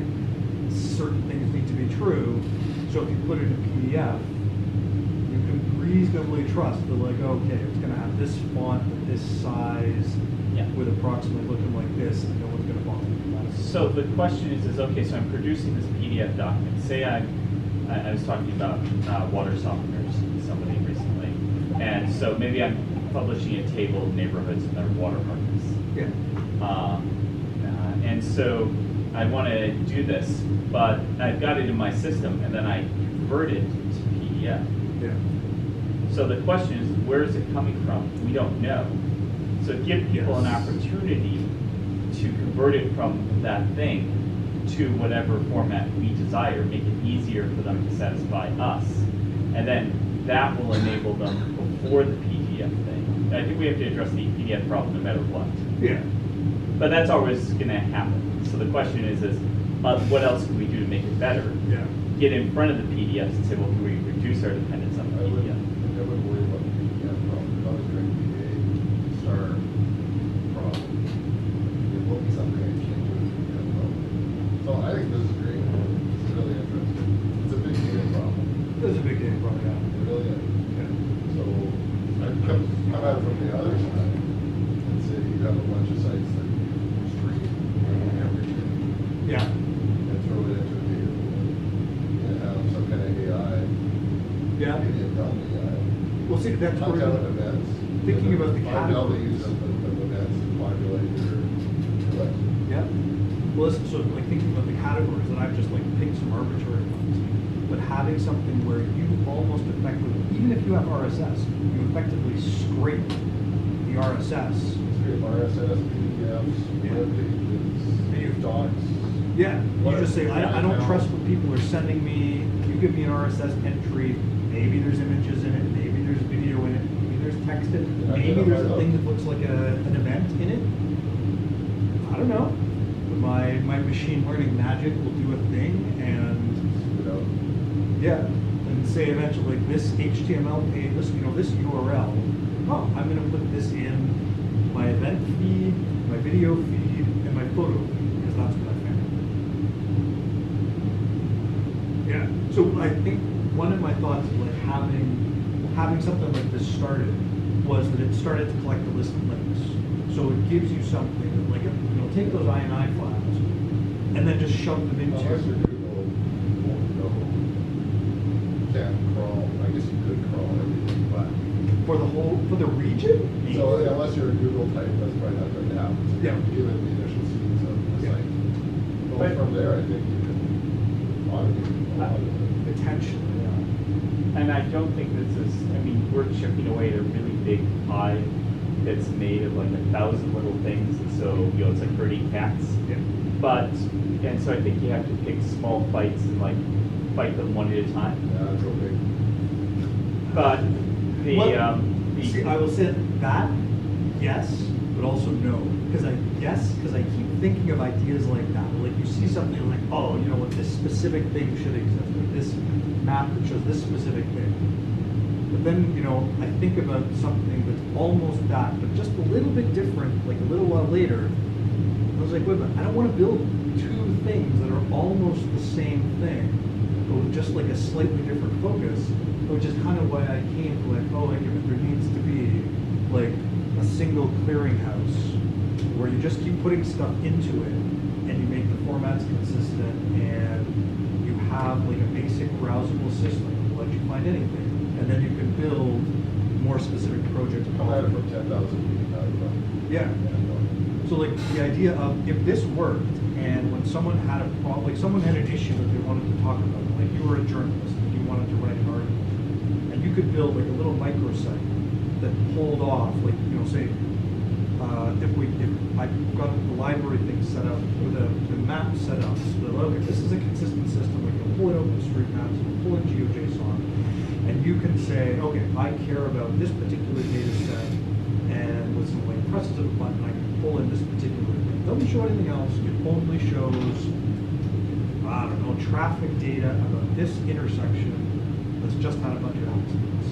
certain things need to be true. So if you put it in PDF, you can reasonably trust that, like, okay, it's gonna have this font at this size, Yeah. with approximately looking like this, and no one's gonna bother with that. So the question is okay, so I'm producing this PDF document. Say I was talking about water softeners with somebody recently. And so maybe I'm publishing a table of neighborhoods and their water markets. Yeah. And so I want to do this, but I've got it in my system and then I convert it to PDF. Yeah. So the question is, where is it coming from? We don't know. So give people an Yes. opportunity to convert it from that thing to whatever format we desire, make it easier for them to satisfy us. And then that will enable them before the PDF thing. I think we have to address the PDF problem no matter what. Yeah. But that's always going to happen. So the question is what else can we do to make it better? Yeah. Get in front of the PDFs and say, well, can we reduce our dependence on the I PDF? would worry about the PDF problem. If I was trying to be a star problem, it will be something I can't do with PDF problem. So I think this is great. It's really interesting. It's a big data problem. This is a big game, probably, It yeah. really is. So I come at it from the other side and say you have a bunch of sites that stream everything Yeah. and throw it into a data pool and have some kind of AI. Yeah. Maybe a dumb AI. Well, see, that's Not where counting events. thinking about the Find out the categories. use of events to populate your collection. Yeah. Well, listen, so like thinking about the categories, and I've just like picked some arbitrary ones, but having something where you almost effectively, even if you have RSS, you effectively scrape the RSS. Straight RSS, PDFs, Yeah. web And you- pages, docs. Yeah, you Whatever. just say, I don't trust what people are sending me. You give me an RSS entry, maybe there's images in it, maybe there's video in it, maybe there's text in it, maybe there's a thing that looks like an event in it. I don't know. But my machine learning magic will do a thing and You know, yeah, and say eventually this HTML page, this URL, oh, I'm gonna put this in my event feed, my video feed, and my photo feed, because that's what I found. Yeah, so I think one of my thoughts of like having something like this started was that it started to collect a list of links. So it gives you something that like, take those INI files and then just shove them into. unless your Google won't know, can't crawl, I guess you could crawl everything, but. For the region? So unless you're a Google type, that's probably not going to happen. So Yeah. give it the initial seeds of the Yeah. site. But- But from there, I think you can automate a lot of it. Potentially, yeah. And I don't think this is, I mean, we're chipping away at a really big pie that's made of like 1,000 little things, and so, it's like herding cats. Yeah. But, and so I think you have to pick small fights and like fight them one at a time. Yeah, it's real big. But Well, see, I will say that, yes, but also no. Because I keep thinking of ideas like that. Like you see something like, oh, what, this specific thing should exist, or this map that shows this specific thing. But then, I think about something that's almost that, but just a little bit different, like a little while later. I was like, wait a minute, I don't want to build two things that are almost the same thing, but with just like a slightly different focus, which is kind of why I came to like, there needs to be like a single clearinghouse where you just keep putting stuff into it and you make the formats consistent and you have like a basic browsable system that will let you find anything. And then you can build more specific projects. Come at it from 10,000 feet, not from. Yeah. So like the idea of if this worked and when someone had a problem, like someone had an issue that they wanted to talk about, like you were a journalist and you wanted to write an article, and you could build like a little microsite that pulled off, like, say, if I got the library thing set up, or the map set up, so that, okay, this is a consistent system, we can pull in OpenStreetMaps, we'll pull in GeoJSON, and you can say, okay, I care about this particular data set, and with some like presses of a button, I can pull in this particular thing. It doesn't show anything else, it only shows, I don't know, traffic data about this intersection that's just had a bunch of accidents.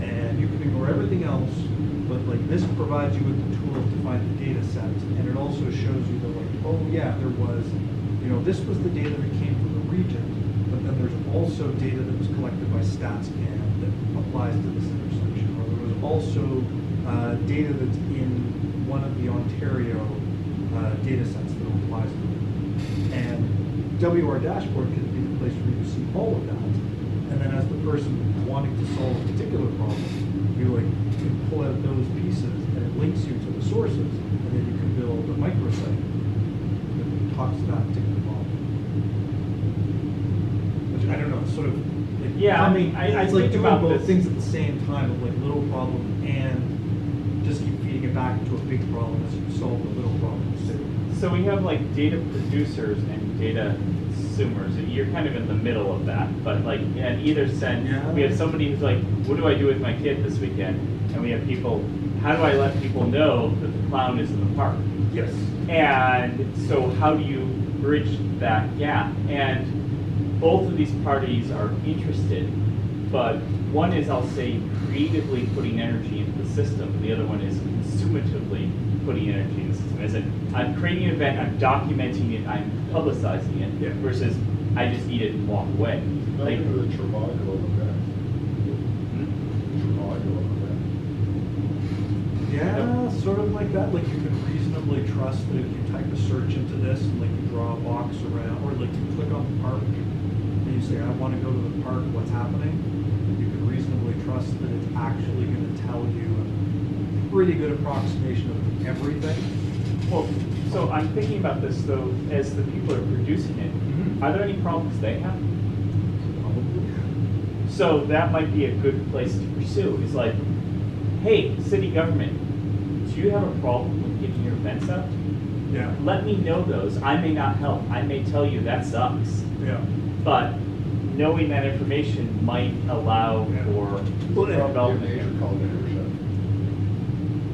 And you ignore everything else, but like this provides you with the tools to find the data set, and it also shows you that like, oh yeah, there was, you know, this was the data that came from the region, but then there's also data that was collected by StatsCan that applies to this intersection, or there was also data that's in one of the Ontario data sets that applies to it. And WRDashboard can be the place where you see all of that. And then as the person wanting to solve a particular problem, you like can pull out those pieces and it links you to the sources, and then you can build a microsite that talks to that particular problem. Which I don't know, it's sort of like, Yeah, I mean, I it's like think doing about both this- things at the same time of like little problem and just keep feeding it back into a big problem as you solve the little problems too. So we have like data producers and data consumers, and you're kind of in the middle of that. But like in either sense, Yeah. we have somebody who's like, what do I do with my kid this weekend? And we have people, how do I let people know that the clown is in the park? Yes. And so how do you bridge that gap? And both of these parties are interested, but one is, I'll say, creatively putting energy into the system. The other one is consumatively putting energy in the system. As in, I'm creating an event, I'm documenting it, I'm publicizing it, Yeah. versus I just eat it and walk away. Like, Nothing with the Travago event. Travago event. Yeah, sort of like that. Like you can reasonably trust that if you type a search into this and like you draw a box around, or like you click on the park and you say, I want to go to the park, what's happening? You can reasonably trust that it's actually going to tell you a pretty good approximation of everything. well, so I'm thinking about this though, as the people are producing it, Mhm. are there any problems they have? Probably. So that might be a good place to pursue, is like, hey, city government, do you have a problem with getting your events out? Yeah. Let me know those. I may not help. I may tell you that sucks. Yeah. But knowing that information might allow Yeah. for Well, yeah. development. Major coordinatorship.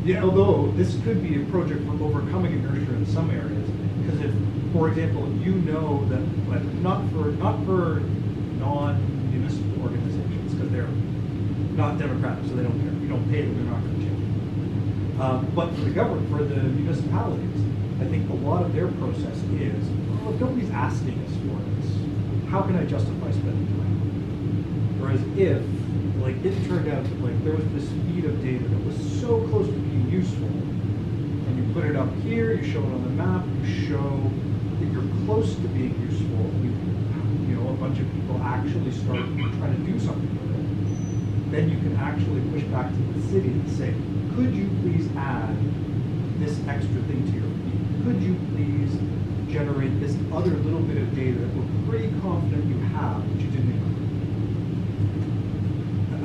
Yeah, although this could be a project for overcoming inertia in some areas, because if, for example, you know that, but not for non-municipal organizations, because they're not democratic, so they don't care. You don't pay them, they're not going to change. But for the government, for the municipalities, I think a lot of their process is, well, if nobody's asking us for this, how can I justify spending time? Whereas if, like, it turned out that, like, there was this feed of data that was so close to being useful, and you put it up here, you show it on the map, you show that you're close to being useful, you know, a bunch of people actually start trying to do something with it, then you can actually push back to the city and say, could you please add this extra thing to your feed? Could you please generate this other little bit of data that we're pretty confident you have, but you didn't include? And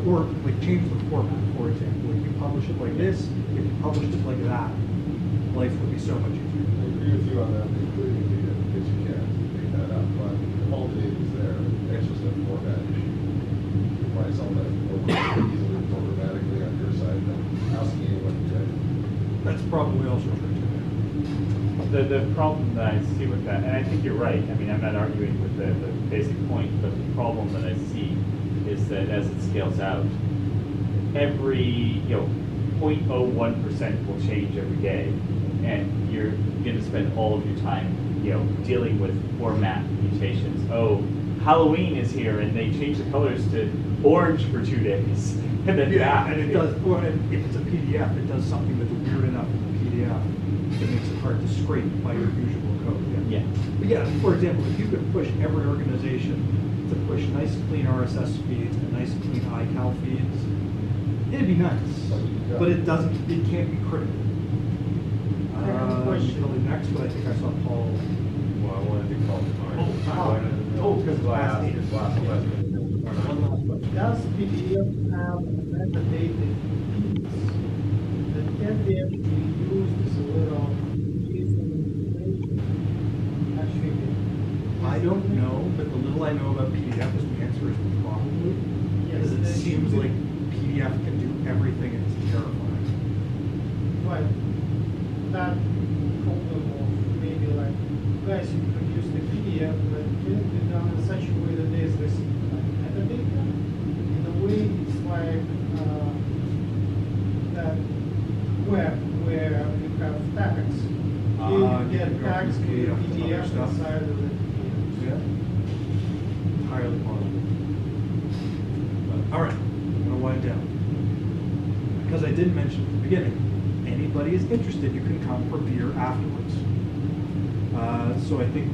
or like change the format, for example. If you publish it like this, if you published it like that, life would be so much easier. I agree with you on that, including data, because you can't make that up, but all the data is there, it's just a format issue. You find something that's more easily programmatically on your side than asking anyone to check. That's probably also true too. The problem that I see with that, and I think you're right, I mean, I'm not arguing with the basic point, but the problem that I see is that as it scales out, every, 0.01% will change every day, and you're going to spend all of your time, dealing with format mutations. Oh, Halloween is here, and they change the colors to orange for 2 days, and then Yeah, that. and it does, or if it's a PDF, it does something that's weird enough in the PDF that makes it hard to scrape by your usual code. Yeah. But yeah, for example, if you could push every organization to push nice clean RSS feeds and nice clean iCal feeds, it'd be nice. But it can't be critical. I have a question. Probably next, but I think I saw Paul. Well, I wanted to call tonight. Because of last meeting. One last question. Does PDF have metadata feeds that can be actually used as a little piece of information? Actually, I don't know, but the little I know about PDF is the answer is probably. Yes, Because it they seems should be. like PDF can do everything and it's terrifying. Right. That problem of maybe like, guys, you produce the PDF, but can it be done in such a way that there's this like metadata? In a way, it's like cascade up to other PDF stuff. inside of the Yeah. Entirely possible. All right, I'm gonna wind down. Because I did mention at the beginning, anybody is interested, you can come for beer afterwards. So I think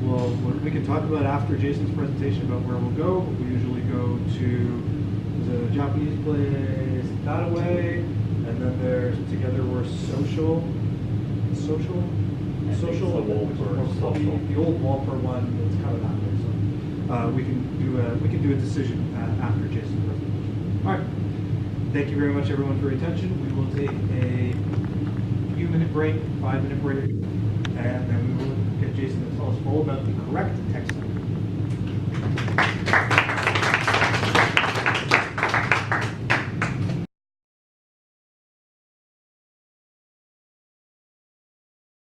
we can talk about after Jason's presentation about where we'll go. But we usually go to the Japanese place that way, and then there's Together We're Social. I think it's the Walper. The old Walper one. That's kind of that way. So we can do a decision after Jason's presentation. All right. Thank you very much, everyone, for your attention. We will take a few minute break, 5-minute break, and then we will get Jason to tell us all about the correct text.